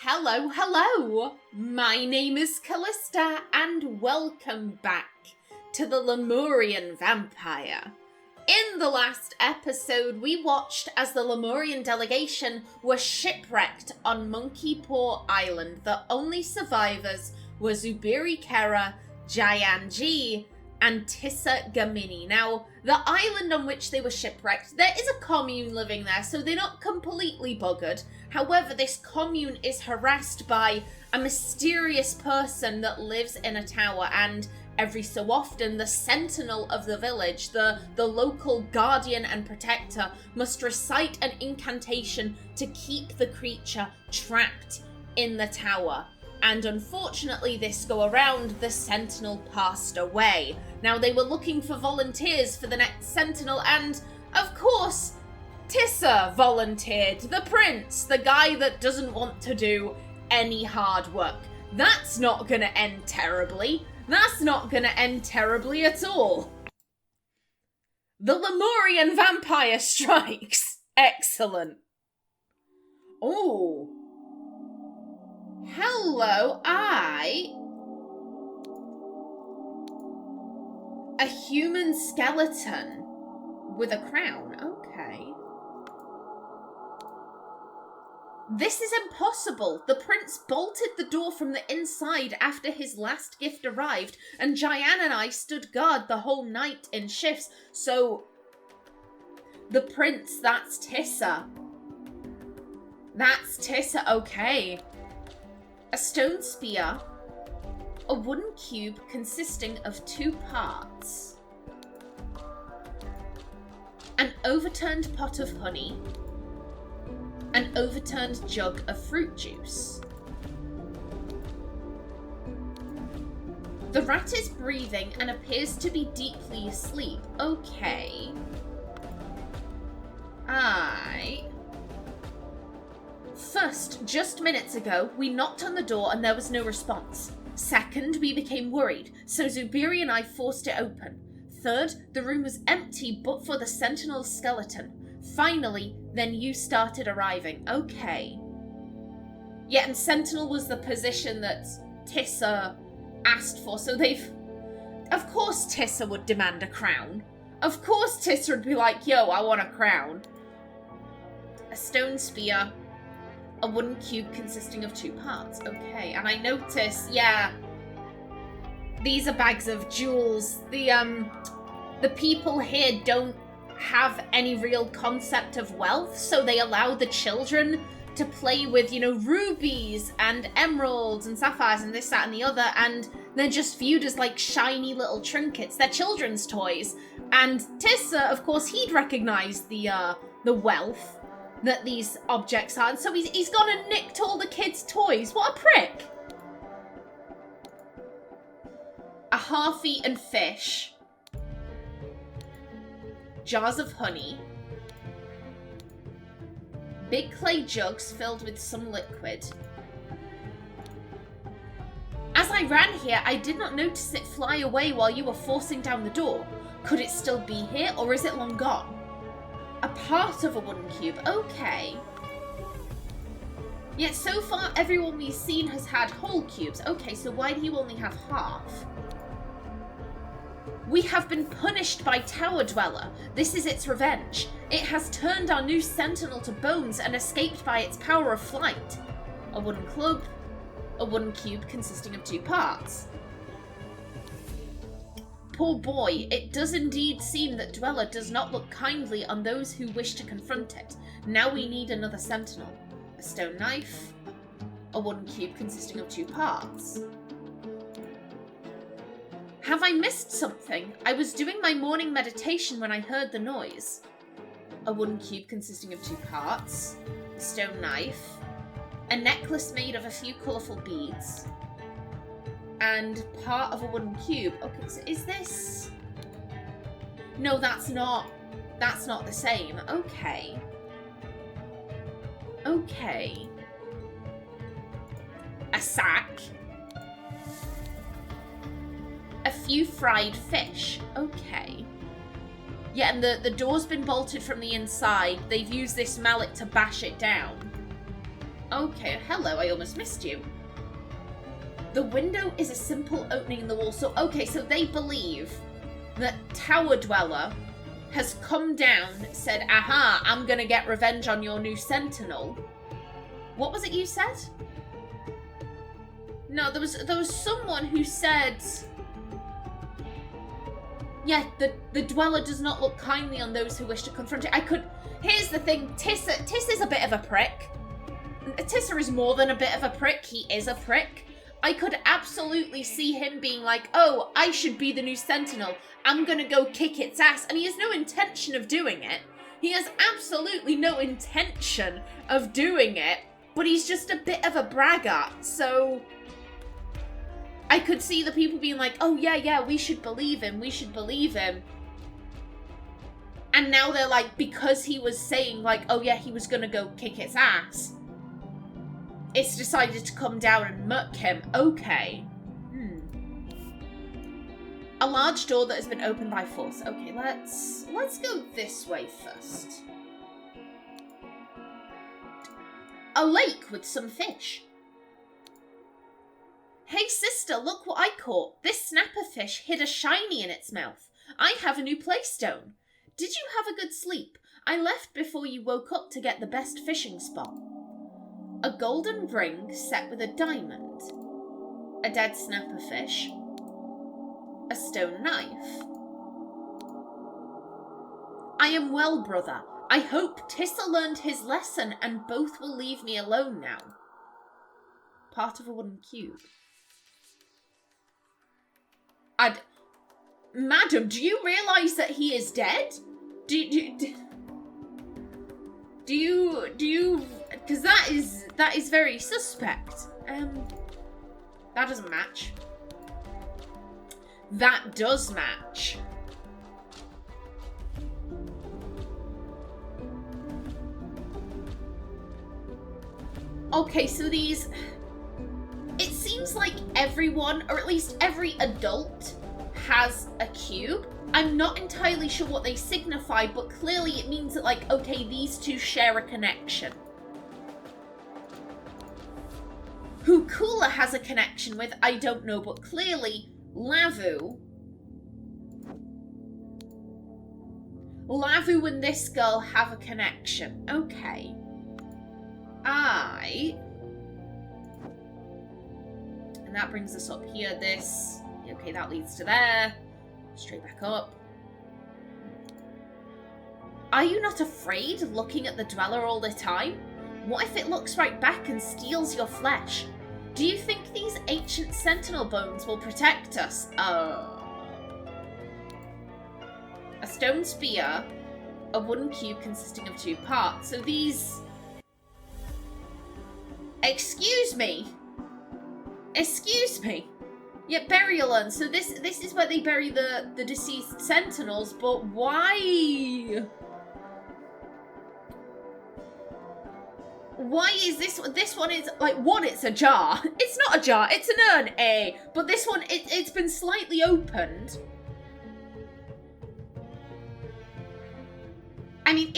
Hello! My name is Callista, and welcome back to the Lemurian Vampire. In the last episode, we watched as the Lemurian delegation were shipwrecked on Monkey Paw Island. The only survivors were Zubiri Kera, Jayan G, and Tissa Gamini. Now, the island on which they were shipwrecked, there is a commune living there, so they're not completely buggered. However, this commune is harassed by a mysterious person that lives in a tower, and every so often, the Sentinel of the village, the local guardian and protector, must recite an incantation to keep the creature trapped in the tower. And unfortunately, this go around, the Sentinel passed away. Now, they were looking for volunteers for the next Sentinel, and, of course, Tissa volunteered. The prince, the guy that doesn't want to do any hard work. That's not gonna end terribly. That's not gonna end terribly at all. The Lemurian Vampire strikes. Excellent. Oh. Hello, a human skeleton with a crown. Okay. This is impossible. The prince bolted the door from the inside after his last gift arrived, and Jayan and I stood guard the whole night in shifts. So, the prince, that's Tissa. That's Tissa, okay. A stone spear, a wooden cube consisting of 2 parts, an overturned pot of honey, an overturned jug of fruit juice. The rat is breathing and appears to be deeply asleep. Okay. First, just minutes ago, we knocked on the door and there was no response. Second, we became worried, so Zubiri and I forced it open. Third, the room was empty but for the Sentinel skeleton. Finally, then you started arriving. Okay. Yeah, and Sentinel was the position that Tissa asked for, so they've... Of course Tissa would demand a crown. Of course Tissa would be like, yo, I want a crown. A stone spear, a wooden cube consisting of 2 parts. Okay, and I notice, yeah, these are bags of jewels. The people here don't have any real concept of wealth, so they allow the children to play with, you know, rubies and emeralds and sapphires and this, that, and the other, and they're just viewed as, like, shiny little trinkets. They're children's toys. And Tissa, of course, he'd recognize the wealth that these objects are, and so he's gone and nicked all the kids' toys. What a prick! A half-eaten fish, jars of honey, big clay jugs filled with some liquid. As I ran here, I did not notice it fly away while you were forcing down the door. Could it still be here, or is it long gone? A part of a wooden cube, okay. Yet so far everyone we've seen has had whole cubes. Okay, so why do you only have half? We have been punished by Tower Dweller. This is its revenge. It has turned our new Sentinel to bones and escaped by its power of flight. A wooden club, a wooden cube consisting of 2 parts. Poor boy, it does indeed seem that Dweller does not look kindly on those who wish to confront it. Now we need another Sentinel. A stone knife, a wooden cube consisting of 2 parts. Have I missed something? I was doing my morning meditation when I heard the noise. A wooden cube consisting of 2 parts, a stone knife, a necklace made of a few colourful beads, and part of a wooden cube. Okay, so is this... No, that's not the same. Okay. Okay. A sack. A few fried fish. Okay. Yeah, and the door's been bolted from the inside. They've used this mallet to bash it down. Okay, hello, I almost missed you. The window is a simple opening in the wall. So, okay, so they believe that Tower Dweller has come down, said, aha, I'm gonna get revenge on your new Sentinel. What was it you said? No, there was someone who said, yeah, the Dweller does not look kindly on those who wish to confront it. Here's the thing, Tissa's a bit of a prick. Tissa is more than a bit of a prick, he is a prick. I could absolutely see him being like, oh, I should be the new Sentinel. I'm gonna go kick its ass. And he has no intention of doing it. He has absolutely no intention of doing it. But he's just a bit of a braggart. So I could see the people being like, oh, yeah, we should believe him. We should believe him. And now they're like, because he was saying like, oh, yeah, he was gonna go kick its ass, it's decided to come down and muck him. Okay. A large door that has been opened by force. Okay, let's go this way first. A lake with some fish. Hey sister, look what I caught. This snapper fish hid a shiny in its mouth. I have a new playstone. Did you have a good sleep? I left before you woke up to get the best fishing spot. A golden ring set with a diamond, a dead snapper fish, a stone knife. I am well, brother. I hope Tissa learned his lesson and both will leave me alone now. Part of a wooden cube. Madam, do you realise that he is dead? Do you, because that is very suspect. That doesn't match. That does match. Okay, so these, it seems like everyone, or at least every adult, has a cube. I'm not entirely sure what they signify, but clearly it means that, like, okay, these two share a connection. Who Kula has a connection with, I don't know, but clearly Lavu and this girl have a connection. Okay. And that brings us up here, this. Okay, that leads to there. Straight back up. Are you not afraid looking at the Dweller all the time? What if it looks right back and steals your flesh? Do you think these ancient Sentinel bones will protect us? A stone spear, a wooden cube consisting of 2 parts. So these... Excuse me. Yeah, burial urn. So this is where they bury the deceased Sentinels, but why? Why is this one is, like, one, it's a jar. It's not a jar, it's an urn, but this one, it's been slightly opened. I mean,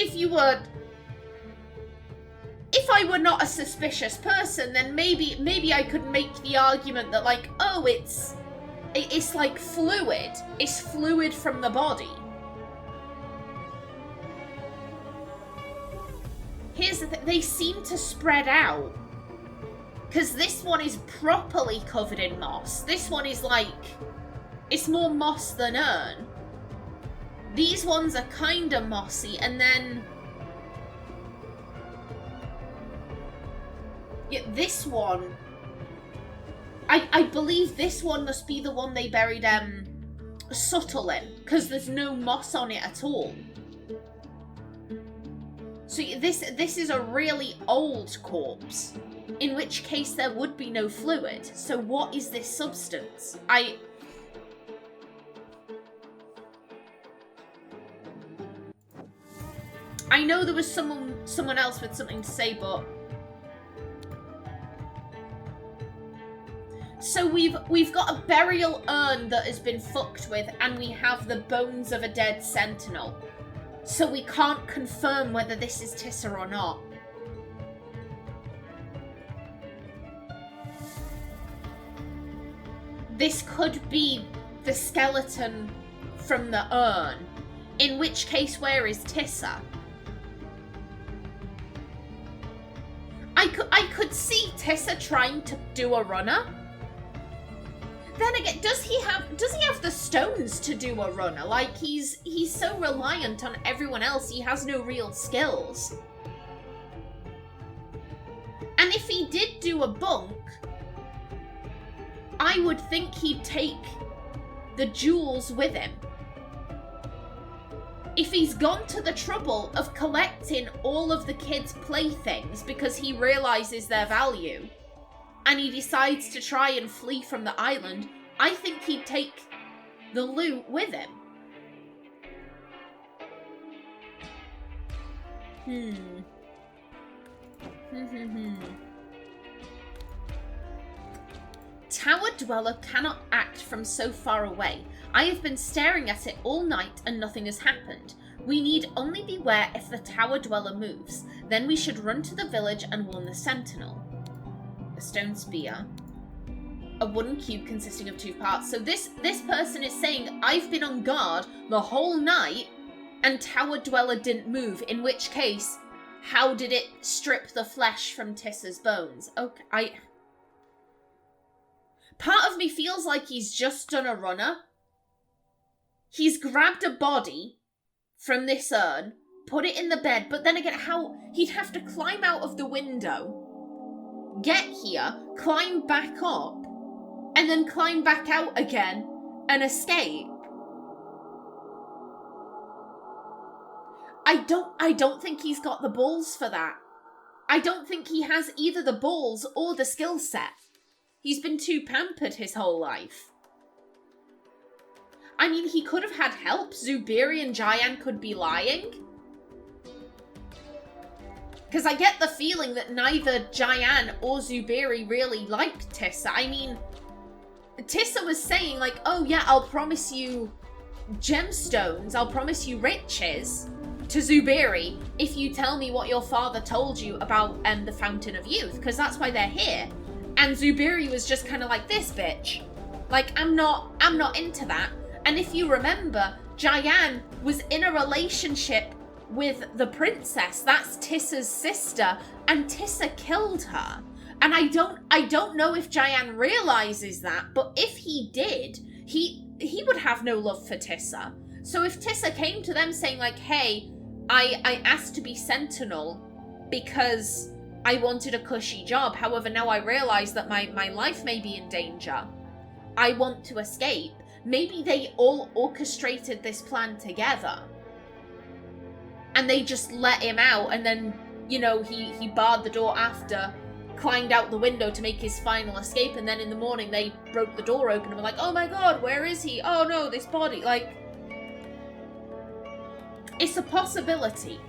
if I were not a suspicious person, then maybe I could make the argument that, like, oh, it's like fluid. It's fluid from the body. Here's the thing, they seem to spread out. Because this one is properly covered in moss. This one is like, it's more moss than urn. These ones are kind of mossy, and then... Yeah, this one... I believe this one must be the one they buried Subtle in, because there's no moss on it at all. So this is a really old corpse, in which case there would be no fluid. So what is this substance? I know there was someone else with something to say, but... So we've got a burial urn that has been fucked with, and we have the bones of a dead Sentinel. So we can't confirm whether this is Tissa or not. this could be the skeleton from the urn. In which case, where is Tissa? I could see Tissa trying to do a runner. Then again, does he have the stones to do a runner? Like, he's so reliant on everyone else, he has no real skills. And if he did do a bunk, I would think he'd take the jewels with him. If he's gone to the trouble of collecting all of the kids' playthings because he realizes their value, and he decides to try and flee from the island, I think he'd take the loot with him. Tower Dweller cannot act from so far away. I have been staring at it all night and nothing has happened. We need only beware if the Tower Dweller moves. Then we should run to the village and warn the Sentinel. A stone spear. A wooden cube consisting of 2 parts. So this person is saying, I've been on guard the whole night and Tower Dweller didn't move. In which case, how did it strip the flesh from Tissa's bones? Okay, part of me feels like he's just done a runner. He's grabbed a body from this urn, put it in the bed, but then again, how he'd have to climb out of the window, get here, climb back up, and then climb back out again and escape. I don't think he's got the balls for that. I don't think he has either the balls or the skill set. He's been too pampered his whole life. I mean, he could have had help. Zubiri and Jayan could be lying. Because I get the feeling that neither Jayan or Zubiri really liked Tissa. I mean, Tissa was saying, like, oh yeah, I'll promise you gemstones, I'll promise you riches to Zubiri if you tell me what your father told you about the Fountain of Youth, because that's why they're here. And Zubiri was just kind of like, this bitch. Like, I'm not into that. And if you remember, Jayan was in a relationship with the princess. That's Tissa's sister, and Tissa killed her. And I don't know if Jayan realizes that, but if he did, he would have no love for Tissa. So if Tissa came to them saying like, hey, I asked to be Sentinel because I wanted a cushy job. However, now I realize that my life may be in danger. I want to escape. Maybe they all orchestrated this plan together. And they just let him out, and then, you know, he barred the door after, climbed out the window to make his final escape, and then in the morning they broke the door open and were like, oh my god, where is he? Oh no, this body. Like, it's a possibility.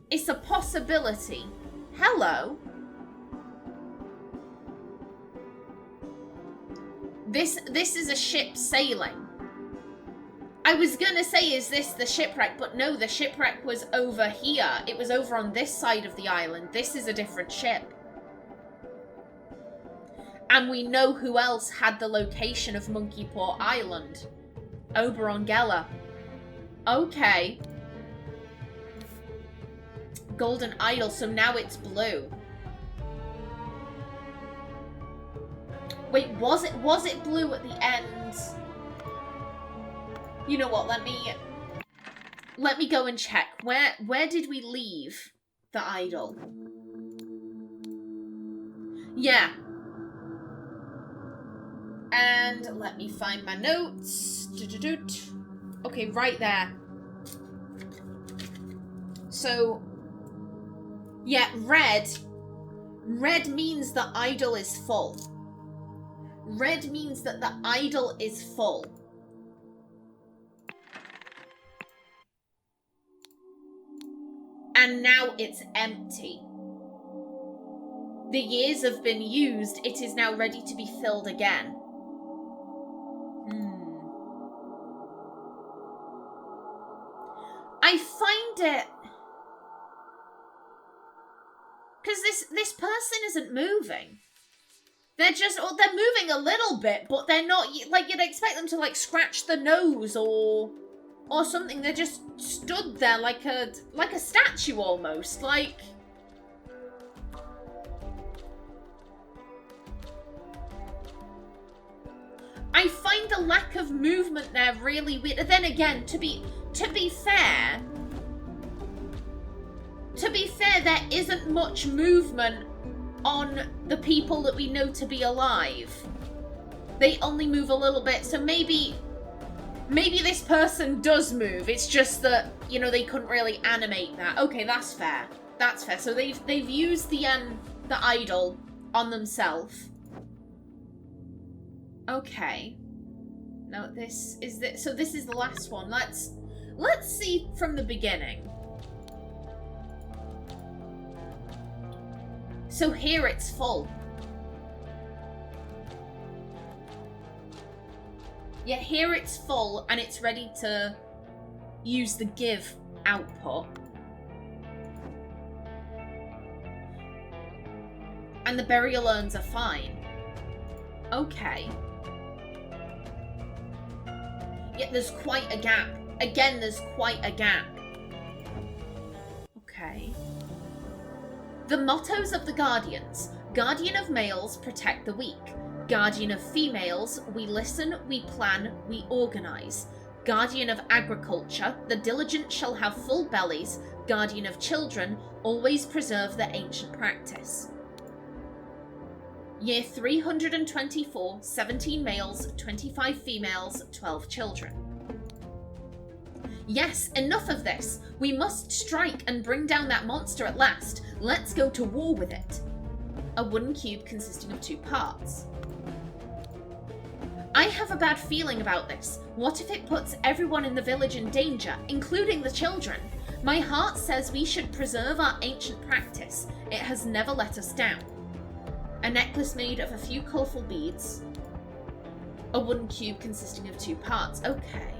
It's a possibility. Hello. This is a ship sailing. I was gonna say, is this the shipwreck? But no, the shipwreck was over here. It was over on this side of the island. This is a different ship. And we know who else had the location of Monkey Paw Island. Oberon Geller. Okay. Golden Idol, so now it's blue. Wait, was it blue at the end? You know what, let me go and check. Where did we leave the idol? Yeah. And let me find my notes. Okay, right there. So, yeah, red. Red means the idol is full. Red means that the idol is full. And now it's empty. The years have been used. It is now ready to be filled again. I find it... Because this person isn't moving. They're just, or they're moving a little bit, but they're not, like, you'd expect them to, like, scratch the nose or something. They're just stood there like a statue almost, like... I find the lack of movement there really weird. Then again, to be fair, there isn't much movement on the people that we know to be alive. They only move a little bit, so maybe this person does move. It's just that, you know, they couldn't really animate that. Okay, that's fair. That's fair. So they've used the idol on themselves. Okay. No, so this is the last one. Let's see from the beginning. So here it's full. Yeah, here it's full and it's ready to use the give output. And the burial urns are fine. Okay. Yet there's quite a gap. Again, there's quite a gap. Okay. The mottos of the Guardians. Guardian of males, protect the weak. Guardian of females, we listen, we plan, we organise. Guardian of agriculture, the diligent shall have full bellies. Guardian of children, always preserve the ancient practice. Year 324, 17 males, 25 females, 12 children. Yes, enough of this. We must strike and bring down that monster at last. Let's go to war with it. A wooden cube consisting of 2 parts. I have a bad feeling about this. What if it puts everyone in the village in danger, including the children? My heart says we should preserve our ancient practice. It has never let us down. A necklace made of a few colourful beads. A wooden cube consisting of 2 parts. Okay.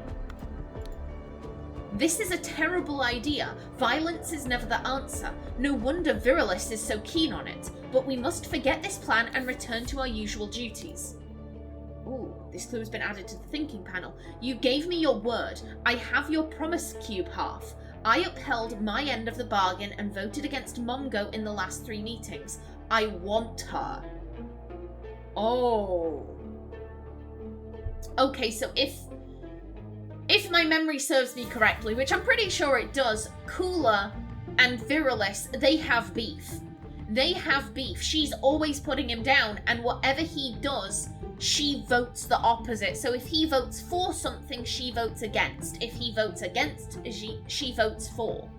This is a terrible idea. Violence is never the answer. No wonder Virilis is so keen on it. But we must forget this plan and return to our usual duties. Ooh, this clue has been added to the thinking panel. You gave me your word. I have your promise cube half. I upheld my end of the bargain and voted against Mongo in the last 3 meetings. I want her. Oh. Okay, so if my memory serves me correctly, which I'm pretty sure it does, Kula and Virilis, they have beef. They have beef. She's always putting him down, and whatever he does, she votes the opposite. So if he votes for something, she votes against. If he votes against, she votes for.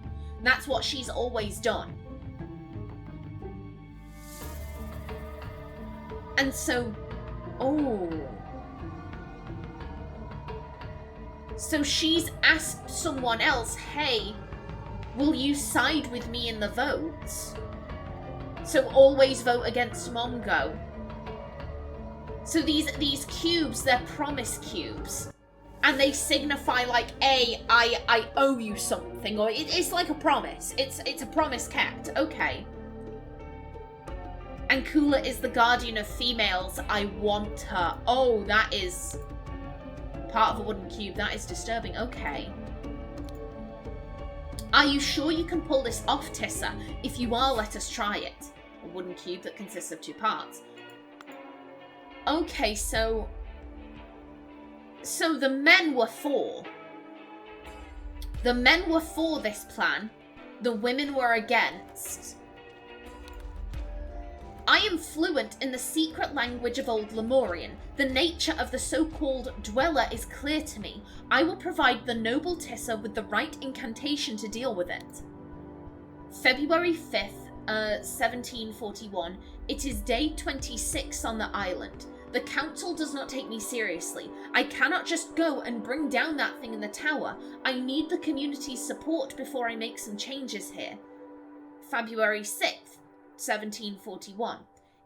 That's what she's always done. And so, so she's asked someone else, hey, will you side with me in the votes? So always vote against Mongo. So these cubes, they're promise cubes. And they signify like, I owe you something, or it's like a promise. It's a promise kept. Okay. And Kula is the guardian of females. I want her. Oh, that is part of a wooden cube. That is disturbing. Okay. Are you sure you can pull this off, Tissa? If you are, let us try it. A wooden cube that consists of 2 parts. Okay, so the men were for. The men were for this plan. The women were against. I am fluent in the secret language of Old Lemurian. The nature of the so-called dweller is clear to me. I will provide the noble Tissa with the right incantation to deal with it. February 5th, 1741. It is day 26 on the island. The council does not take me seriously. I cannot just go and bring down that thing in the tower. I need the community's support before I make some changes here. February 6th. 1741.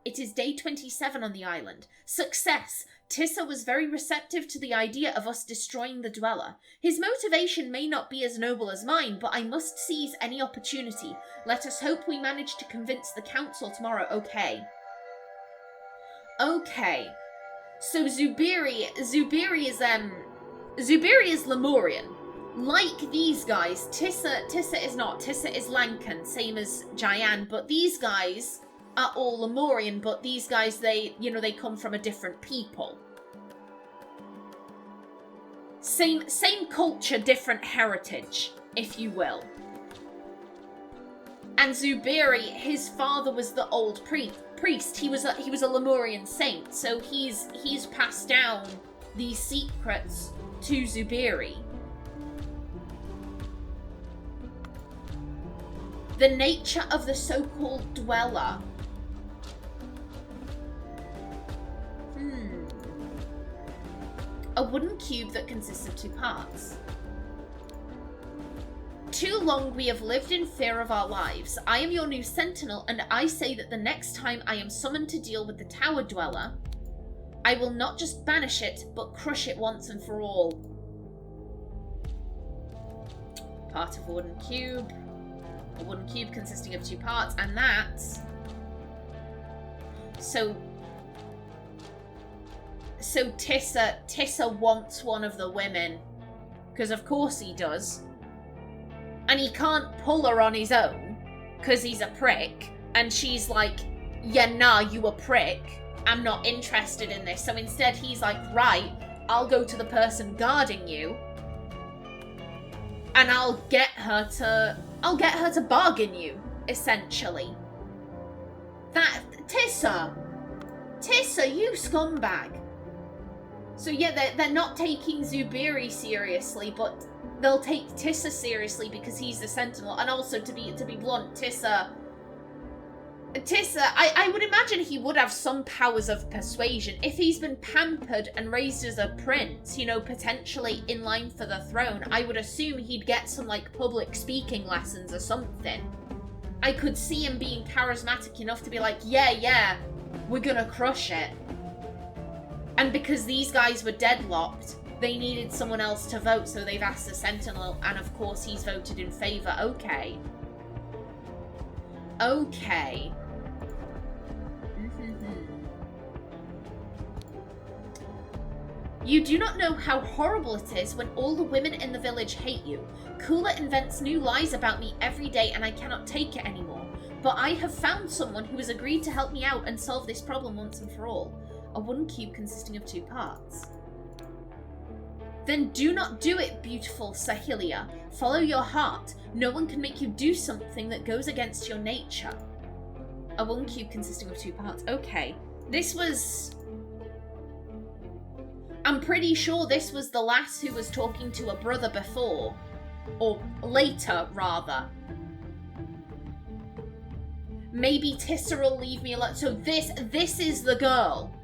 It is day 27 on the island. Success! Tissa was very receptive to the idea of us destroying the dweller. His motivation may not be as noble as mine, but I must seize any opportunity. Let us hope we manage to convince the council tomorrow. Okay. Okay. So Zubiri is Lemurian. Like these guys, Tissa is not. Tissa is Lankan, same as Jayan, but these guys are all Lemurian, but these guys, they come from a different people. Same culture, different heritage, if you will. And Zubiri, his father was the old priest. He was a Lemurian saint, so he's passed down these secrets to Zubiri. The nature of the so-called dweller. A wooden cube that consists of 2 parts. Too long we have lived in fear of our lives. I am your new Sentinel, and I say that the next time I am summoned to deal with the Tower Dweller, I will not just banish it, but crush it once and for all. Part of a wooden cube. A wooden cube consisting of 2 parts, and that's... So Tissa wants one of the women. Because of course he does. And he can't pull her on his own, because he's a prick. And she's like, yeah, nah, you a prick. I'm not interested in this. So instead he's like, right, I'll go to the person guarding you. And I'll get her to bargain you, essentially. That, Tissa, you scumbag. So yeah, they're not taking Zubiri seriously, but they'll take Tissa seriously because he's the Sentinel. And also, to be blunt, Tissa, I would imagine he would have some powers of persuasion. If he's been pampered and raised as a prince, potentially in line for the throne, I would assume he'd get some, like, public speaking lessons or something. I could see him being charismatic enough to be like, yeah, we're gonna crush it. And because these guys were deadlocked, they needed someone else to vote, so they've asked the Sentinel, and of course he's voted in favour. Okay. You do not know how horrible it is when all the women in the village hate you. Kula invents new lies about me every day and I cannot take it anymore. But I have found someone who has agreed to help me out and solve this problem once and for all. A wooden cube consisting of 2 parts. Then do not do it, beautiful Sahilia. Follow your heart. No one can make you do something that goes against your nature. A wooden cube consisting of 2 parts. Okay. This was... I'm pretty sure this was the lass who was talking to a brother before. Or later, rather. Maybe Tissa will leave me alone. So this is the girl.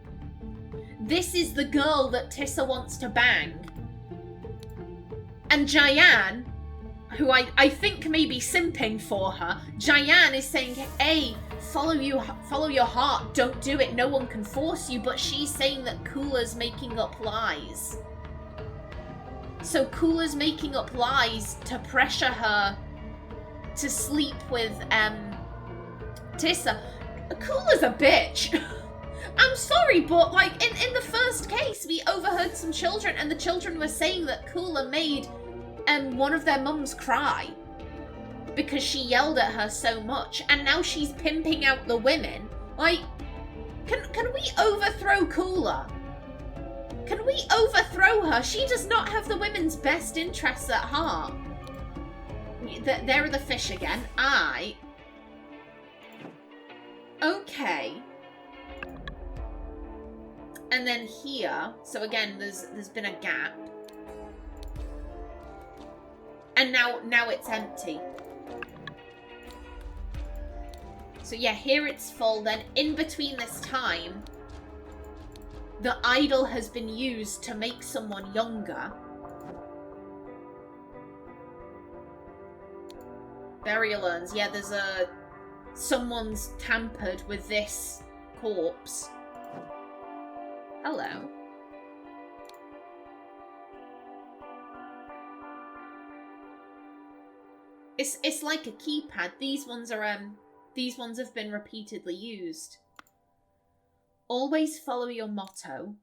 This is the girl that Tissa wants to bang. And Jayan, who I think may be simping for her, Jayan is saying, hey, follow your heart, don't do it, no one can force you, but she's saying that Kula's making up lies. So Kula's making up lies to pressure her to sleep with Tissa. Kula's a bitch. I'm sorry, but like in the first case, we overheard some children, and the children were saying that Kula made one of their mums cry because she yelled at her so much, and now she's pimping out the women. Like, can we overthrow Kula? Can we overthrow her? She does not have the women's best interests at heart. There are the fish again. Okay. And then here, so again, there's been a gap. And now it's empty. So yeah, here it's full. Then in between this time, the idol has been used to make someone younger. Burial urns. Yeah, there's someone's tampered with this corpse. Hello. It's like a keypad. These ones have been repeatedly used. Always follow your motto.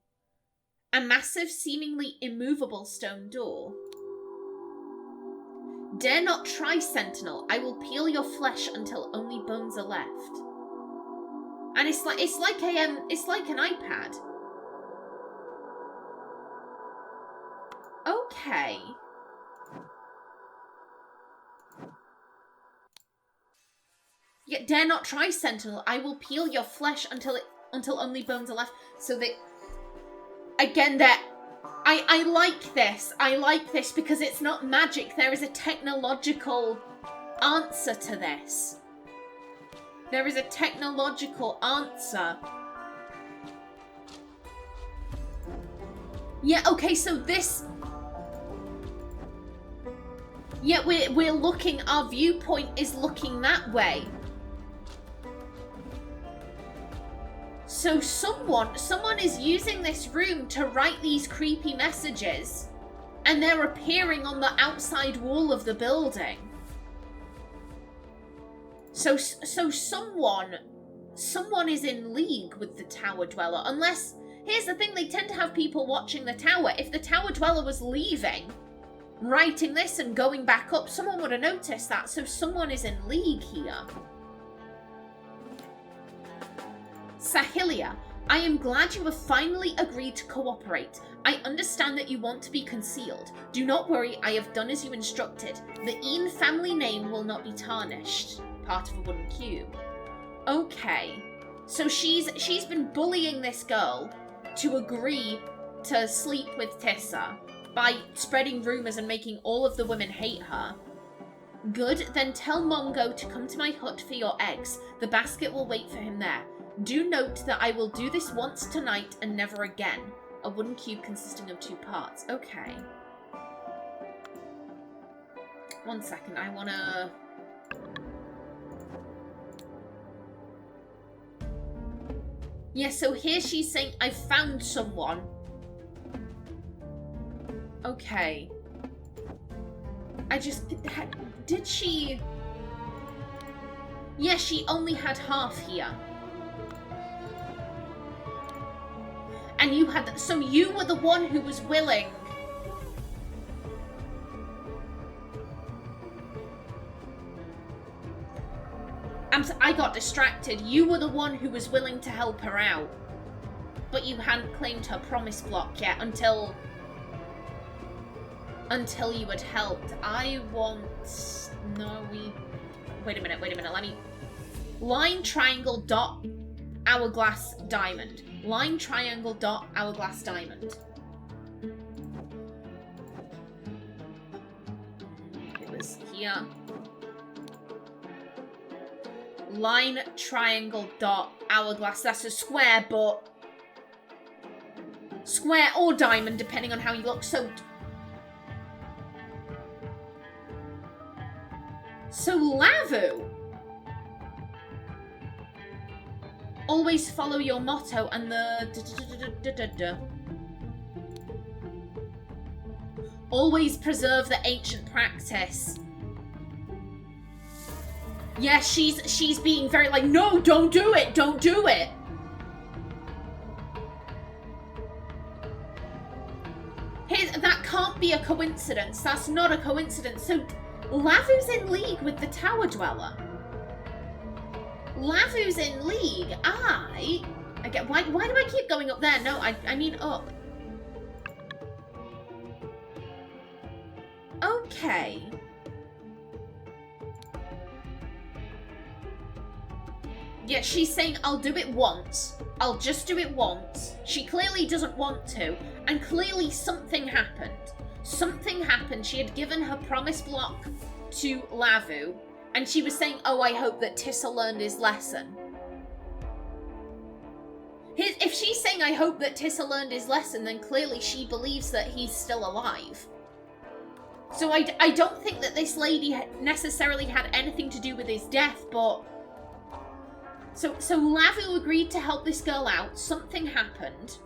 A massive, seemingly immovable stone door. Dare not try, Sentinel. I will peel your flesh until only bones are left. And it's like an iPad. Okay. Yeah, dare not try, Sentinel. I will peel your flesh until only bones are left. So that again, I like this. I like this because it's not magic. There is a technological answer to this. There is a technological answer. Yeah, okay, so this... Yeah, we're looking, our viewpoint is looking that way. So someone is using this room to write these creepy messages, and they're appearing on the outside wall of the building. So someone is in league with the Tower Dweller, unless, here's the thing, they tend to have people watching the tower. If the Tower Dweller was leaving, writing this and going back up, someone would have noticed that, so someone is in league here. Sahilia, I am glad you have finally agreed to cooperate. I understand that you want to be concealed. Do not worry, I have done as you instructed. The Een family name will not be tarnished. Part of a wooden cube. Okay. So she's been bullying this girl to agree to sleep with Tissa by spreading rumours and making all of the women hate her. Good, then tell Mongo to come to my hut for your eggs. The basket will wait for him there. Do note that I will do this once tonight and never again. A wooden cube consisting of 2 parts. Okay. 1 second, I wanna... Yeah, so here she's saying, I found someone. Okay. Did she... Yeah, she only had half here. And you had... So you were the one who was willing... I got distracted. You were the one who was willing to help her out. But you hadn't claimed her promise block yet until you had helped. I want... No, we... Wait a minute, let me... Line, triangle, dot, hourglass, diamond. Line, triangle, dot, hourglass, diamond. It was here. Line, triangle, dot, hourglass. That's a square, but... Square or diamond, depending on how you look. So Lavu! Always follow your motto and the... Always preserve the ancient practice. Yeah, she's being very like, no, don't do it, don't do it. That can't be a coincidence. That's not a coincidence. So Lavu's in league with the Tower Dweller. Lavu's in league. Again, why do I keep going up there? No, I mean up. Okay. Yeah, she's saying, I'll do it once. I'll just do it once. She clearly doesn't want to. And clearly something happened. Something happened. She had given her promise block to Lavu. And she was saying, oh, I hope that Tissa learned his lesson. If she's saying, I hope that Tissa learned his lesson, then clearly she believes that he's still alive. So I don't think that this lady necessarily had anything to do with his death, but... So Lavu agreed to help this girl out. Something happened.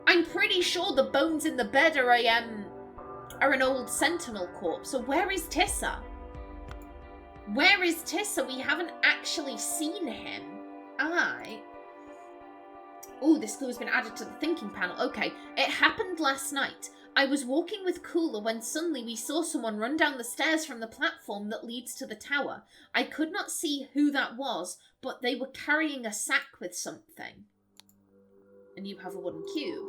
I'm pretty sure the bones in the bed are an old Sentinel corpse. So where is Tissa? Where is Tissa? We haven't actually seen him. Oh, this clue's been added to the thinking panel. Okay. It happened last night. I was walking with Cooler when suddenly we saw someone run down the stairs from the platform that leads to the tower. I could not see who that was, but they were carrying a sack with something. And you have a wooden cube.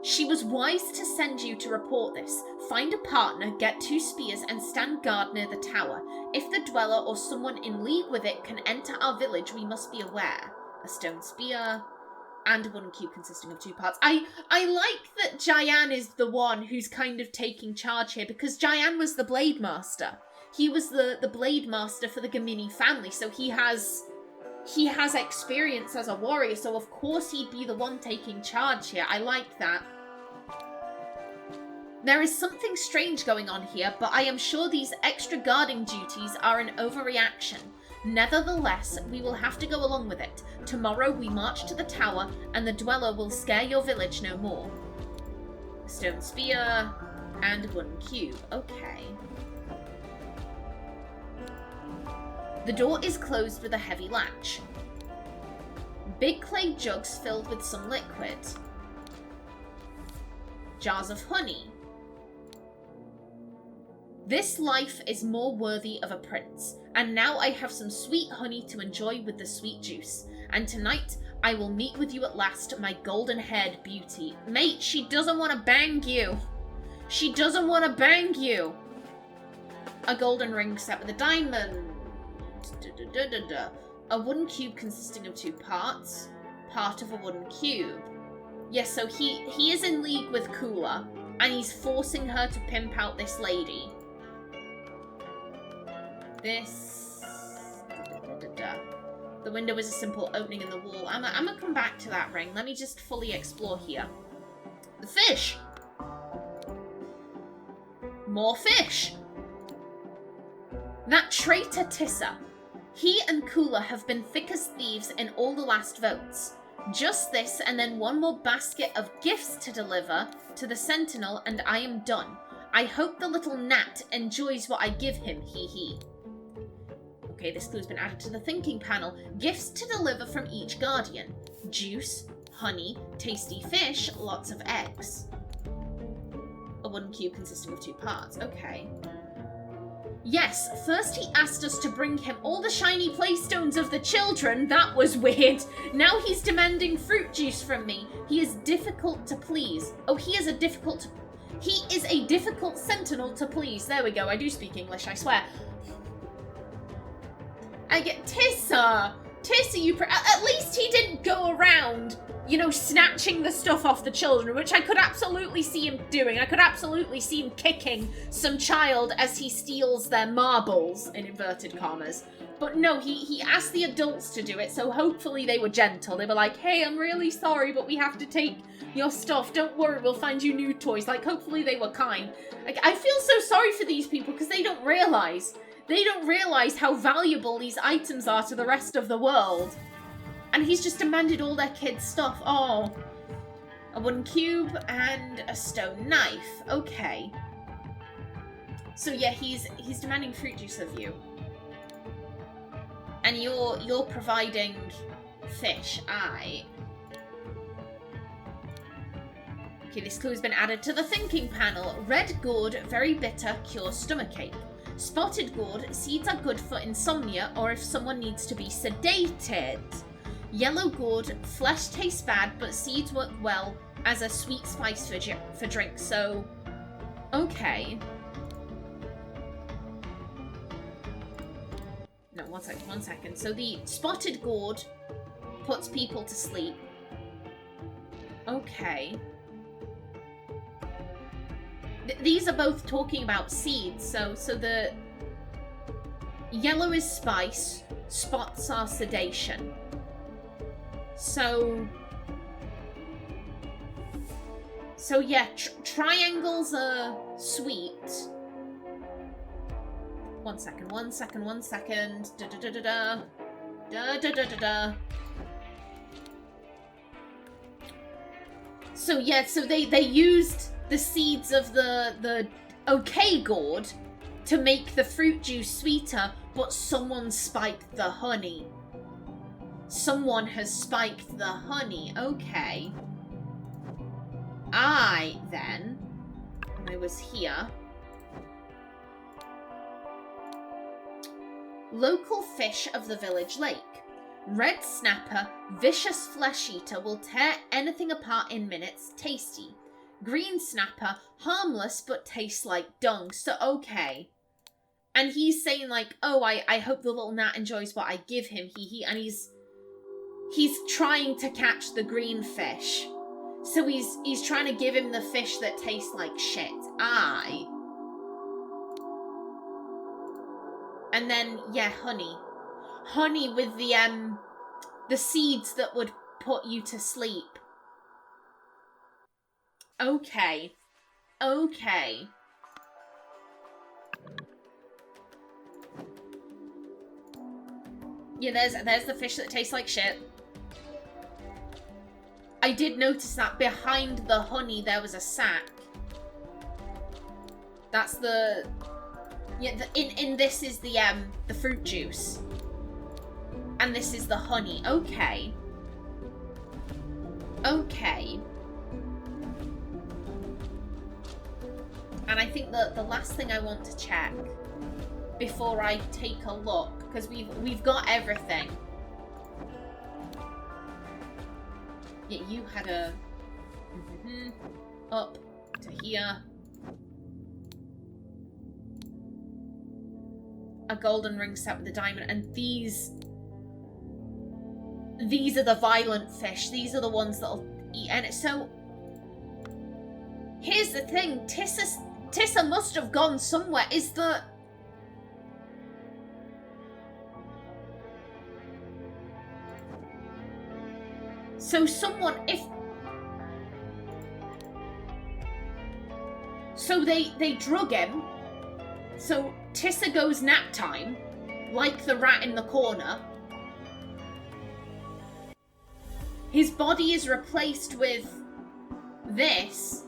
She was wise to send you to report this. Find a partner, get 2 spears, and stand guard near the tower. If the dweller or someone in league with it can enter our village, we must be aware. A stone spear, and a wooden cube consisting of 2 parts. I like that Jayan is the one who's kind of taking charge here, because Jayan was the Blade Master. He was the Blade Master for the Gamini family, so he has experience as a warrior, so of course he'd be the one taking charge here. I like that. There is something strange going on here, but I am sure these extra guarding duties are an overreaction. Nevertheless, we will have to go along with it. Tomorrow we march to the tower, and the dweller will scare your village no more. A stone spear and a wooden cube. Okay. The door is closed with a heavy latch. Big clay jugs filled with some liquid. Jars of honey. This life is more worthy of a prince, and now I have some sweet honey to enjoy with the sweet juice. And tonight, I will meet with you at last, my golden-haired beauty. Mate, she doesn't want to bang you. She doesn't want to bang you. A golden ring set with a diamond. A wooden cube consisting of 2 parts. Part of a wooden cube. Yes, so he is in league with Kula, and he's forcing her to pimp out this lady. This... The window is a simple opening in the wall. I'm gonna come back to that ring. Let me just fully explore here. The fish! More fish! That traitor Tissa. He and Kula have been thick as thieves in all the last votes. Just this, and then one more basket of gifts to deliver to the Sentinel, and I am done. I hope the little gnat enjoys what I give him, hee hee. Okay, this clue's been added to the thinking panel. Gifts to deliver from each guardian. Juice, honey, tasty fish, lots of eggs. A wooden cube consisting of 2 parts. Okay. Yes, first he asked us to bring him all the shiny playstones of the children. That was weird. Now he's demanding fruit juice from me. He is difficult to please. Oh, he is a difficult sentinel to please. There we go. I do speak English, I swear. I get Tissa, you... At least he didn't go around, you know, snatching the stuff off the children, which I could absolutely see him doing. I could absolutely see him kicking some child as he steals their marbles, in inverted commas. But no, he asked the adults to do it, so hopefully they were gentle. They were like, hey, I'm really sorry, but we have to take your stuff. Don't worry, we'll find you new toys. Like, hopefully they were kind. Like, I feel so sorry for these people, because they don't realise. They don't realise how valuable these items are to the rest of the world. And he's just demanded all their kids' stuff. Oh. A wooden cube and a stone knife. Okay. So yeah, he's demanding fruit juice of you. And you're providing fish. Aye. Okay, this clue's been added to the thinking panel. Red gourd, very bitter, cures stomachache. Spotted gourd, seeds are good for insomnia or if someone needs to be sedated. Yellow gourd, flesh tastes bad, but seeds work well as a sweet spice for drink. So, okay. No, one second. So the spotted gourd puts people to sleep. Okay. These are both talking about seeds, so the yellow is spice, spots are sedation. So yeah, triangles are sweet. One second. So yeah, so they used the seeds of the okay gourd to make the fruit juice sweeter, but someone spiked the honey. Someone has spiked the honey. Okay. Then, when I was here... Local fish of the village lake. Red snapper, vicious flesh eater, will tear anything apart in minutes, tasty. Green snapper, harmless but tastes like dung. So, okay. And he's saying like, oh, I hope the little gnat enjoys what I give him, and he's trying to catch the green fish. So he's trying to give him the fish that tastes like shit. And then, yeah, honey. Honey with the seeds that would put you to sleep. Okay. Okay. Yeah, there's the fish that tastes like shit. I did notice that behind the honey there was a sack. That's the... Yeah, in this is the fruit juice. And this is the honey. Okay. Okay. And I think that the last thing I want to check before I take a look, because we've got everything. Yeah, you had a up to here. A golden ring set with a diamond, and these are the violent fish. These are the ones that'll eat. And so here's the thing: Tissa must have gone somewhere. Is the so someone so they drug him. So Tissa goes nap time, like the rat in the corner. His body is replaced with this.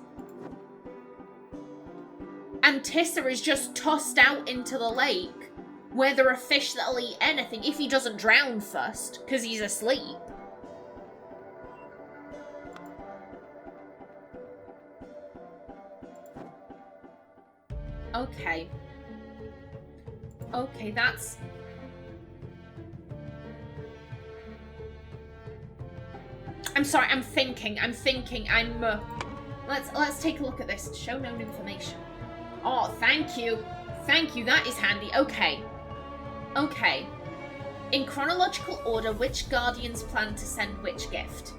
And Tissa is just tossed out into the lake, where there are fish that'll eat anything, if he doesn't drown first, because he's asleep. Okay. Okay, that's... I'm sorry, I'm thinking, let's take a look at this. Show known information. Oh, thank you. Thank you, that is handy. Okay. Okay. In chronological order, which guardians plan to send which gift?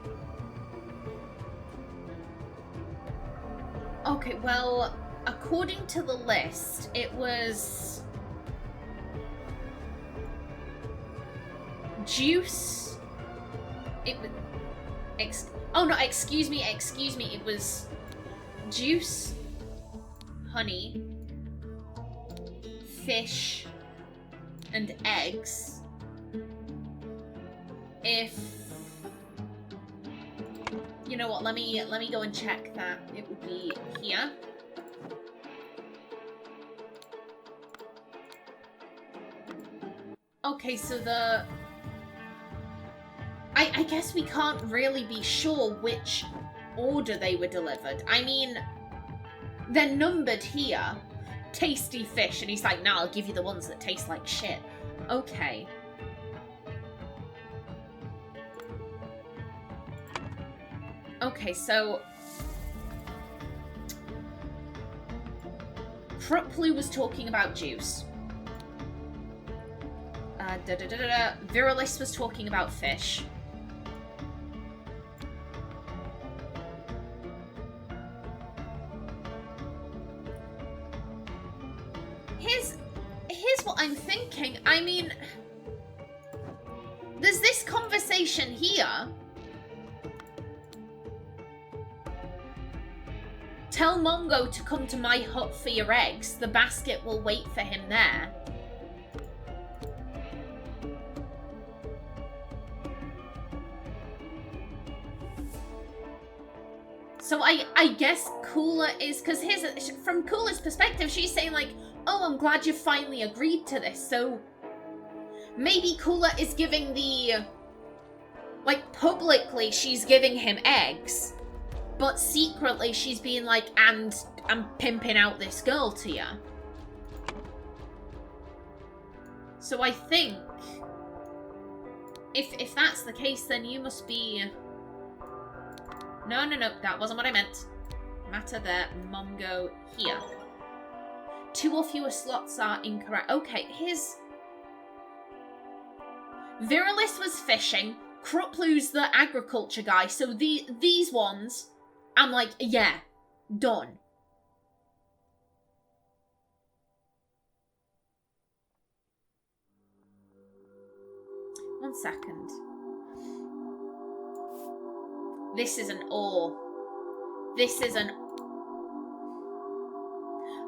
Okay, well, according to the list, it was... Juice. It was... excuse me. It was juice, honey, fish, and eggs. If... You know what, let me go and check that. It would be here. Okay, so the... I guess we can't really be sure which order they were delivered. I mean, they're numbered here. Tasty fish. And he's like, nah, I'll give you the ones that taste like shit. Okay. Okay, so... Kruplu was talking about juice. Virilis was talking about fish. Here's what I'm thinking. I mean, there's this conversation here. Tell Mongo to come to my hut for your eggs. The basket will wait for him there. So I guess Kula is, because from Kula's perspective, she's saying like, oh, I'm glad you finally agreed to this. So maybe Kula is giving the Like, publicly, she's giving him eggs, but secretly she's being like, and I'm pimping out this girl to you. So I think, if that's the case, then you must be... No, that wasn't what I meant. Matter there, Mongo here. 2 or fewer slots are incorrect. Okay, his... Virilis was fishing, Kruplu's the agriculture guy, so these ones, I'm like, yeah, done. One second. This is an ore. This is an...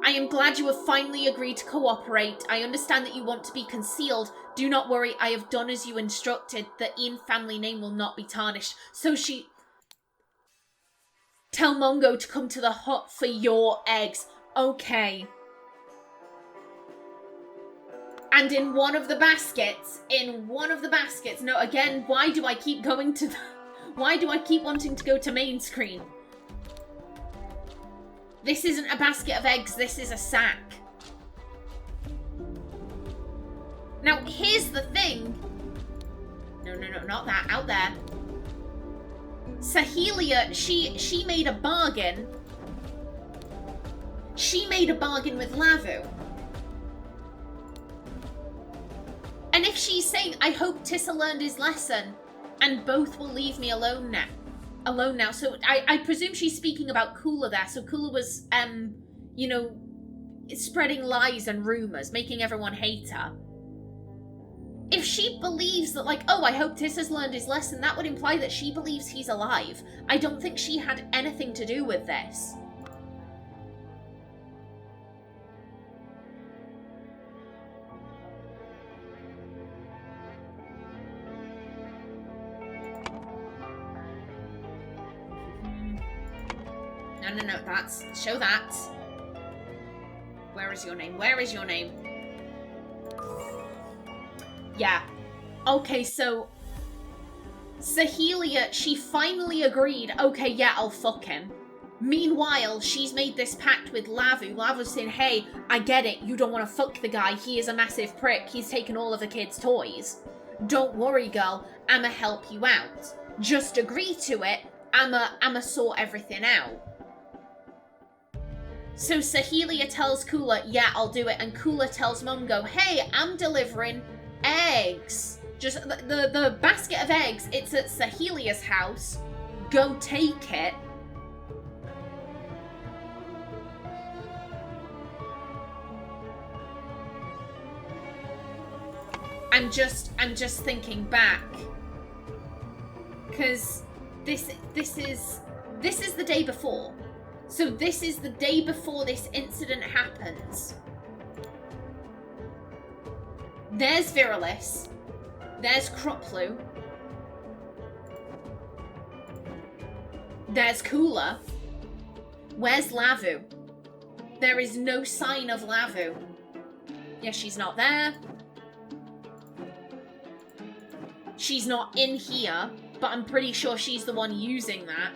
I am glad you have finally agreed to cooperate. I understand that you want to be concealed. Do not worry, I have done as you instructed. The Ian family name will not be tarnished. So she... Tell Mongo to come to the hut for your eggs. Okay. And in one of the baskets, no, again, why do I keep going to why do I keep wanting to go to main screen? This isn't a basket of eggs, this is a sack. Now, here's the thing. No, not that, out there. Sahelia, she made a bargain. She made a bargain with Lavu. And if she's saying, I hope Tissa learned his lesson, and both will leave me alone now. So I presume she's speaking about Kula there. So Kula was, you know, spreading lies and rumors, making everyone hate her. If she believes that, like, oh, I hope Tissa's learned his lesson, that would imply that she believes he's alive. I don't think she had anything to do with this. No, that's... Show that. Where is your name? Where is your name? Yeah. Okay, so... Sahelia, she finally agreed, okay, yeah, I'll fuck him. Meanwhile, she's made this pact with Lavu. Lavu's saying, hey, I get it, you don't want to fuck the guy, he is a massive prick, he's taken all of the kids' toys. Don't worry, girl, I'ma help you out. Just agree to it, I'ma sort everything out. So Sahelia tells Kula, yeah, I'll do it, and Kula tells Mongo, hey, I'm delivering eggs. Just the basket of eggs, it's at Sahelia's house. Go take it. I'm just thinking back, because this is the day before. So this is the day before this incident happens. There's Virilis. There's Kruplu. There's Kula. Where's Lavu? There is no sign of Lavu. Yeah, she's not there. She's not in here, but I'm pretty sure she's the one using that.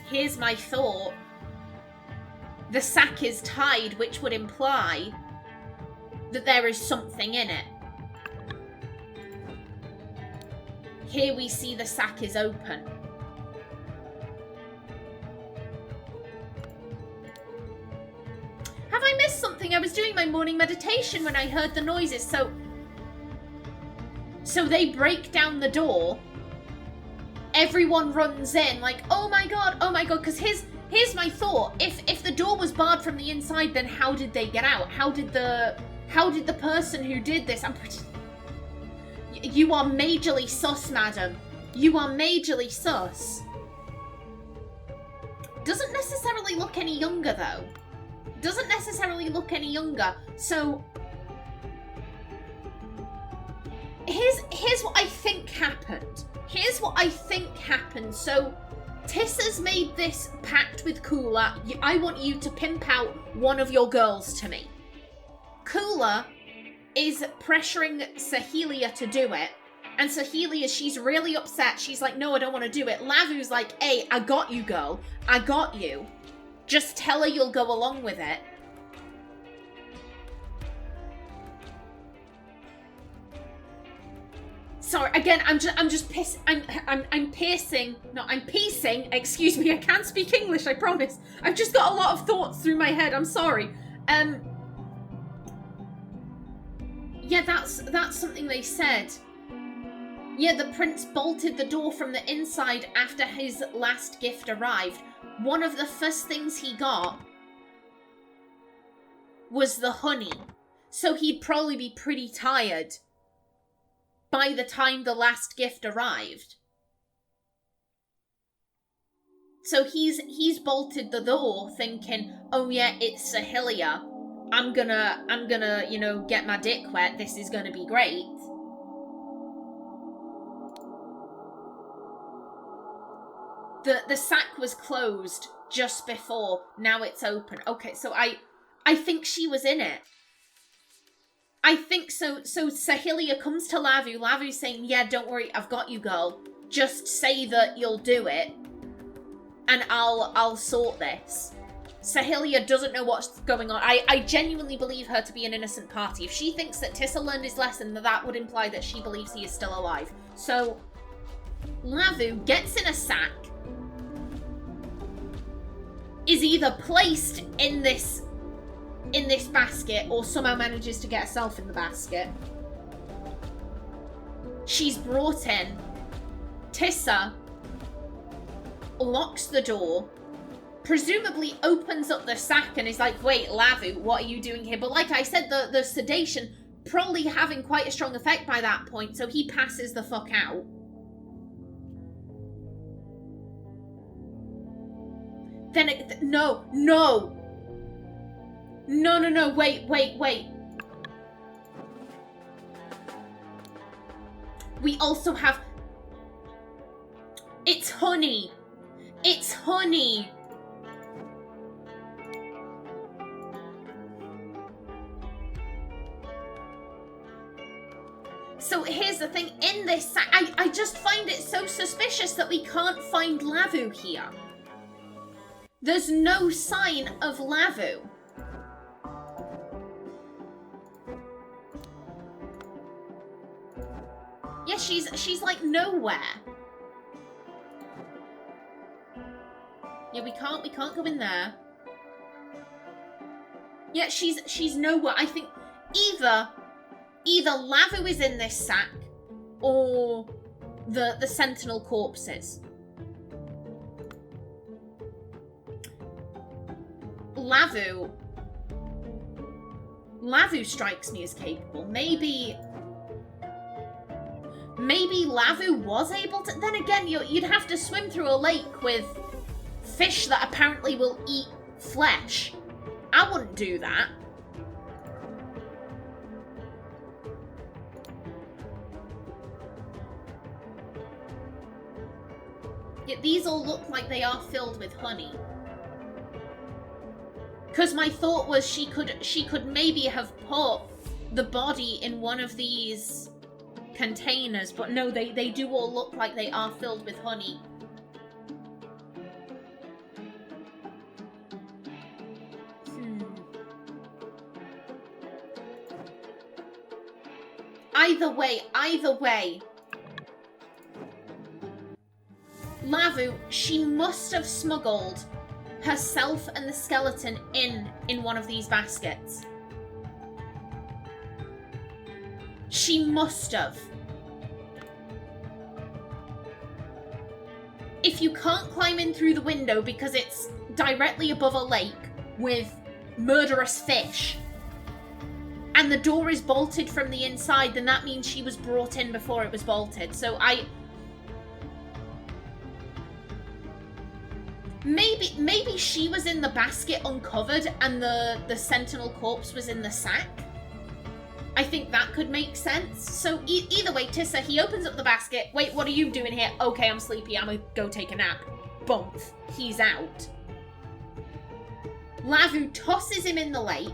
Here's my thought. The sack is tied, which would imply that there is something in it. Here we see the sack is open. Have I missed something? I was doing my morning meditation when I heard the noises, so they break down the door. Everyone runs in like, oh my god, because here's my thought. If the door was barred from the inside, then how did they get out? How did the person who did this... You are majorly sus, madam. You are majorly sus. Doesn't necessarily look any younger, though. Doesn't necessarily look any younger. So... Here's what I think happened. So, Tissa's made this pact with Kula. I want you to pimp out one of your girls to me. Kula is pressuring Sahelia to do it. And Sahelia, she's really upset. She's like, no, I don't want to do it. Lavu's like, hey, I got you, girl. I got you. Just tell her you'll go along with it. Sorry, again, I'm piecing, excuse me, I can't speak English, I promise. I've just got a lot of thoughts through my head, I'm sorry. Yeah, that's something they said. Yeah, the prince bolted the door from the inside after his last gift arrived. One of the first things he got was the honey. So he'd probably be pretty tired by the time the last gift arrived. So he's bolted the door thinking, oh yeah, it's Sahelia. I'm gonna, you know, get my dick wet. This is gonna be great. The sack was closed just before. Now it's open. Okay, so I think she was in it. I think so. So Sahelia comes to Lavu. Lavu's saying, yeah, don't worry, I've got you, girl. Just say that you'll do it, and I'll sort this. Sahelia doesn't know what's going on. I genuinely believe her to be an innocent party. If she thinks that Tissa learned his lesson, then that would imply that she believes he is still alive. So Lavu gets in a sack, is either placed in this basket or somehow manages to get herself in the basket. She's brought in. Tissa locks the door, presumably opens up the sack and is like, wait, Lavu, what are you doing here? But like I said, the sedation probably having quite a strong effect by that point, so he passes the fuck out. Then no, wait. We also have... It's honey. It's honey. So here's the thing, in this sack, I just find it so suspicious that we can't find Lavu here. There's no sign of Lavu. Yeah, she's like nowhere. Yeah, we can't go in there. Yeah, she's nowhere. I think either Lavu is in this sack or the Sentinel corpses. Lavu strikes me as capable. Maybe Lavu was able to... Then again, you'd have to swim through a lake with fish that apparently will eat flesh. I wouldn't do that. Yet these all look like they are filled with honey. Because my thought was she could maybe have put the body in one of these containers, but no, they do all look like they are filled with honey. Either way. Lavu, she must have smuggled herself and the skeleton in one of these baskets. She must have. If you can't climb in through the window because it's directly above a lake with murderous fish, and the door is bolted from the inside, then that means she was brought in before it was bolted. So Maybe she was in the basket uncovered and the Sentinel corpse was in the sack. I think that could make sense. So either way, Tissa, he opens up the basket. Wait, what are you doing here? Okay, I'm sleepy. I'm gonna go take a nap. bump, he's out. Lavu tosses him in the lake.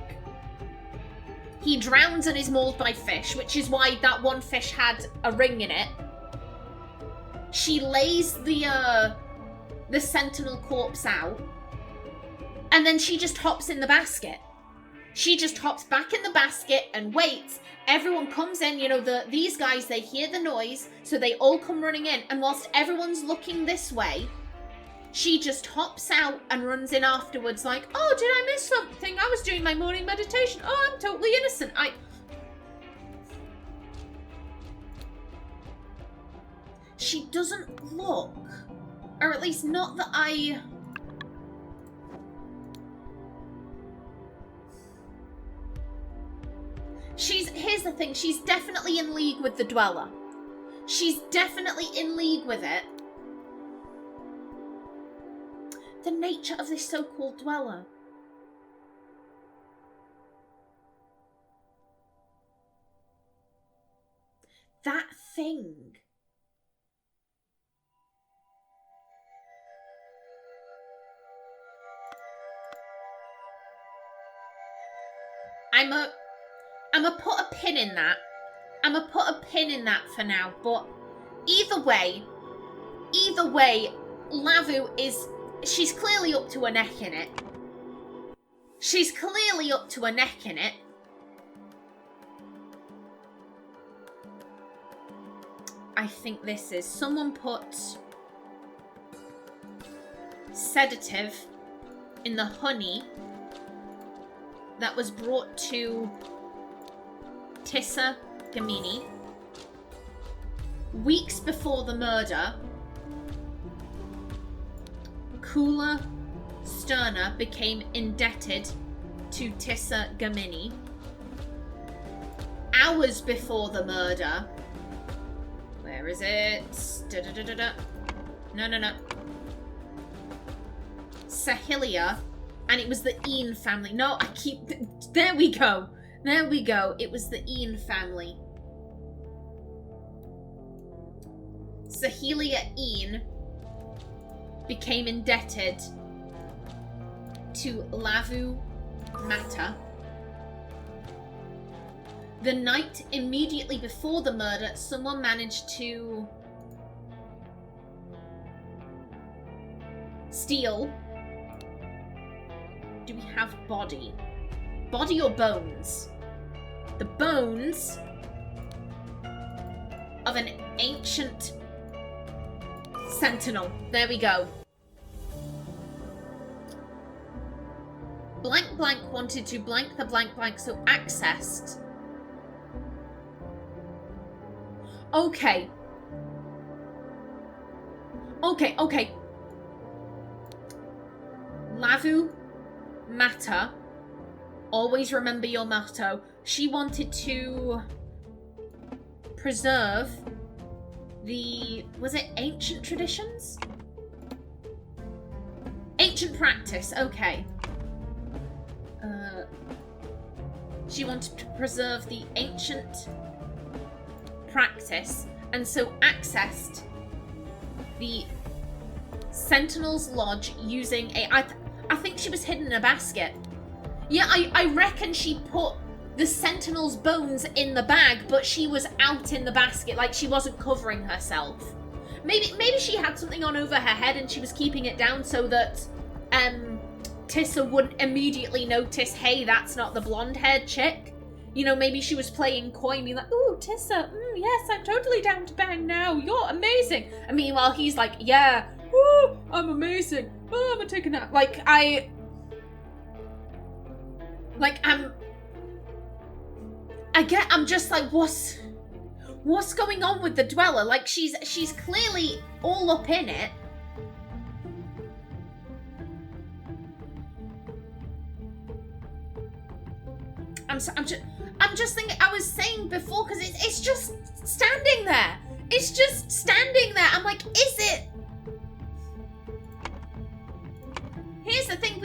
He drowns and is mauled by fish, which is why that one fish had a ring in it. She lays the Sentinel corpse out. And then she just hops in the basket. She just hops back in the basket and waits. Everyone comes in, you know, these guys, they hear the noise, so they all come running in. And whilst everyone's looking this way, she just hops out and runs in afterwards like, oh, did I miss something? I was doing my morning meditation. Oh, I'm totally innocent. She doesn't look, or at least not that I... Here's the thing, she's definitely in league with the Dweller. She's definitely in league with it. The nature of this so-called Dweller. That thing. I'm gonna put a pin in that. I'm gonna put a pin in that for now, but either way, Lavu she's clearly up to her neck in it. She's clearly up to her neck in it. I think this is, someone put sedative in the honey that was brought to Tissa Gamini weeks before the murder. Kula Sterna became indebted to Tissa Gamini. Hours before the murder. Where is it? No. Sahilia. And it was the Ian family. No, there we go. There we go. It was the Ian family. Sahilia Ian became indebted to Lavu Mata. The night immediately before the murder, someone managed to steal. Do we have body? Body or bones? The bones of an ancient Sentinel. There we go. Blank blank wanted to blank the blank blank, so accessed. Okay. Lavu Mata. Always remember your motto. She wanted to preserve the... Was it ancient traditions? Ancient practice, okay. She wanted to preserve the ancient practice, and so accessed the Sentinel's lodge using a... I think she was hidden in a basket. Yeah, I reckon she put the Sentinel's bones in the bag, but she was out in the basket, like she wasn't covering herself. Maybe she had something on over her head and she was keeping it down so that Tissa wouldn't immediately notice, hey, that's not the blonde-haired chick. You know, maybe she was playing coy, being like, ooh, Tissa, yes, I'm totally down to bang now, you're amazing. And meanwhile, he's like, yeah, ooh, I'm amazing, oh, I'm gonna take a nap. I'm just like, what's going on with the Dweller? Like, she's clearly all up in it. I'm just thinking, I was saying before, because it's just standing there. It's just standing there. I'm like, is it? Here's the thing,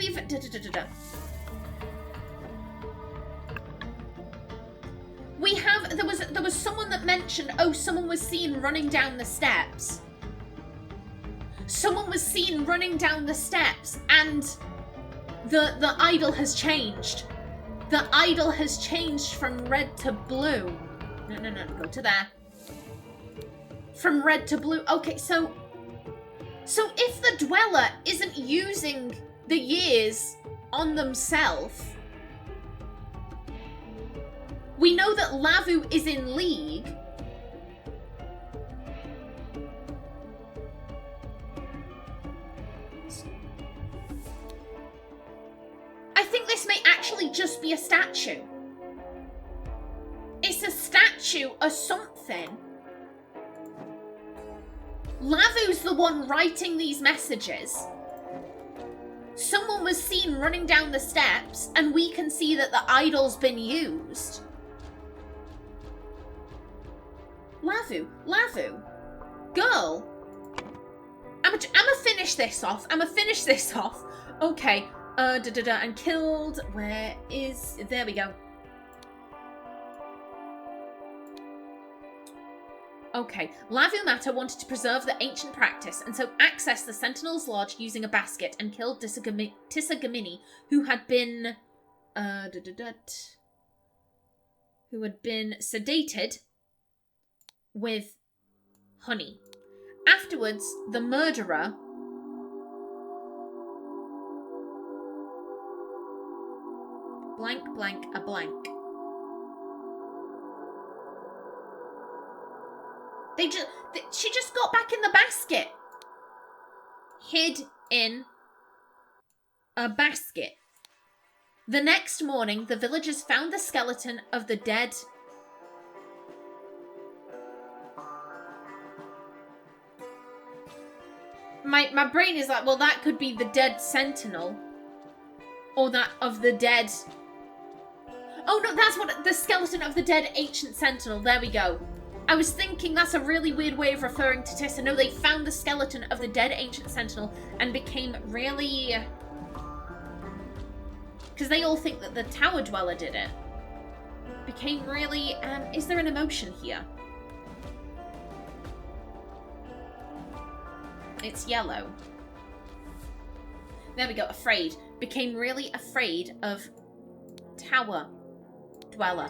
there was someone that mentioned, oh, someone was seen running down the steps. Someone was seen running down the steps, and the idol has changed. The idol has changed from red to blue. No, go to there. From red to blue. Okay, so if the Dweller isn't using the years on themselves, we know that Lavu is in league. I think this may actually just be a statue. It's a statue of something. Lavu's the one writing these messages. Someone was seen running down the steps, and we can see that the idol's been used. Lavu, girl. I'ma finish this off. Okay. And killed. Where is? There we go. Okay, Lavu Mata wanted to preserve the ancient practice, and so accessed the Sentinel's lodge using a basket and killed Tissa Gamini, who had been sedated with honey. Afterwards, the murderer blank blank a blank. She just got back in the basket. Hid in a basket. The next morning, the villagers found the skeleton of the dead. My brain is like, well, that could be the dead Sentinel. Or that of the dead... Oh no, that's what... The skeleton of the dead ancient Sentinel. There we go. I was thinking that's a really weird way of referring to Tissa. No, they found the skeleton of the dead ancient Sentinel and became really... Because they all think that the Tower Dweller did it. Became really... is there an emotion here? It's yellow. There we go, afraid. Became really afraid of Tower Dweller.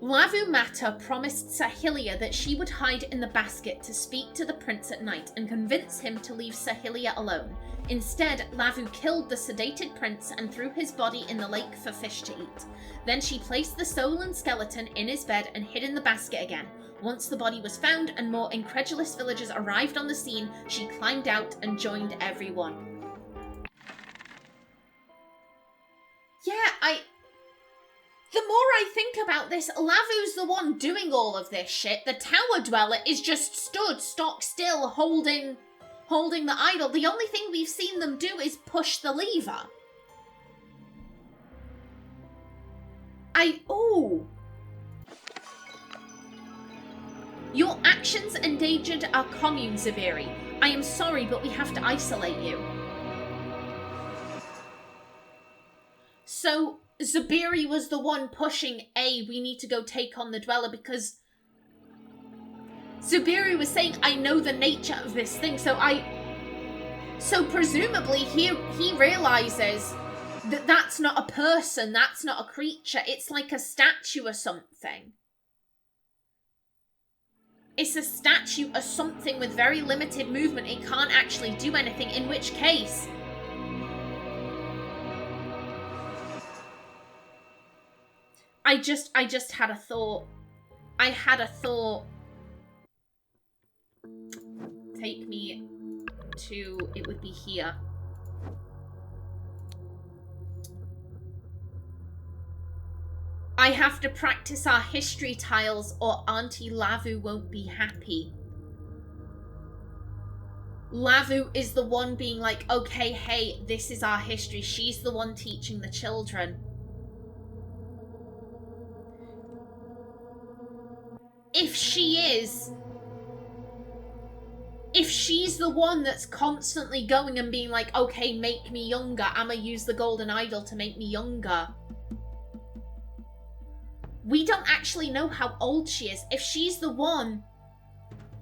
Lavu Mata promised Sahilia that she would hide in the basket to speak to the prince at night and convince him to leave Sahilia alone. Instead, Lavu killed the sedated prince and threw his body in the lake for fish to eat. Then she placed the soul and skeleton in his bed and hid in the basket again. Once the body was found and more incredulous villagers arrived on the scene, she climbed out and joined everyone. Yeah, the more I think about this, Lavu's the one doing all of this shit. The Tower Dweller is just stood stock still holding the idol. The only thing we've seen them do is push the lever. Oh. Your actions endangered our commune, Zubiri. I am sorry, but we have to isolate you. So... Zubiri was the one pushing, we need to go take on the Dweller, because Zubiri was saying, I know the nature of this thing, so presumably he realizes that that's not a person, that's not a creature, it's like a statue or something. It's a statue or something with very limited movement, it can't actually do anything, in which case... I just had a thought. I had a thought. Take me to... It would be here. I have to practice our history tiles or Auntie Lavu won't be happy. Lavu is the one being like, okay, hey, this is our history. She's the one teaching the children. If she's the one that's constantly going and being like, okay, make me younger, I'ma use the golden idol to make me younger. We don't actually know how old she is. If she's the one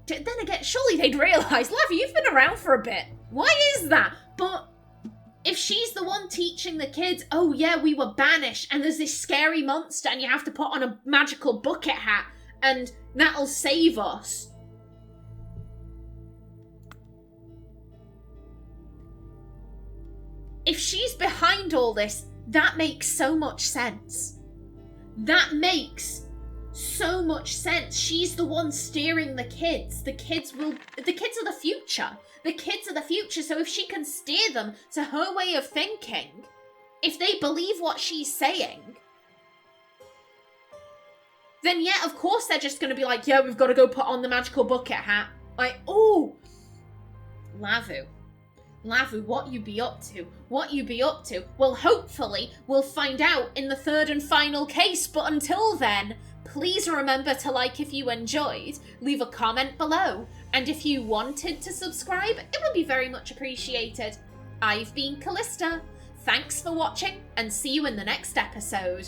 Then again, surely they'd realise, Lavi, you've been around for a bit. Why is that? But if she's the one teaching the kids, oh yeah, we were banished, and there's this scary monster, and you have to put on a magical bucket hat, and that'll save us. If she's behind all this, that makes so much sense. That makes so much sense. She's the one steering the kids. The kids are the future. The kids are the future, so if she can steer them to her way of thinking, if they believe what she's saying, then yeah, of course they're just going to be like, yeah, we've got to go put on the magical bucket hat. Like, oh, Lavu, what you be up to? What you be up to? Well, hopefully we'll find out in the third and final case, but until then, please remember to like if you enjoyed, leave a comment below, and if you wanted to subscribe, it would be very much appreciated. I've been Kallista. Thanks for watching, and see you in the next episode.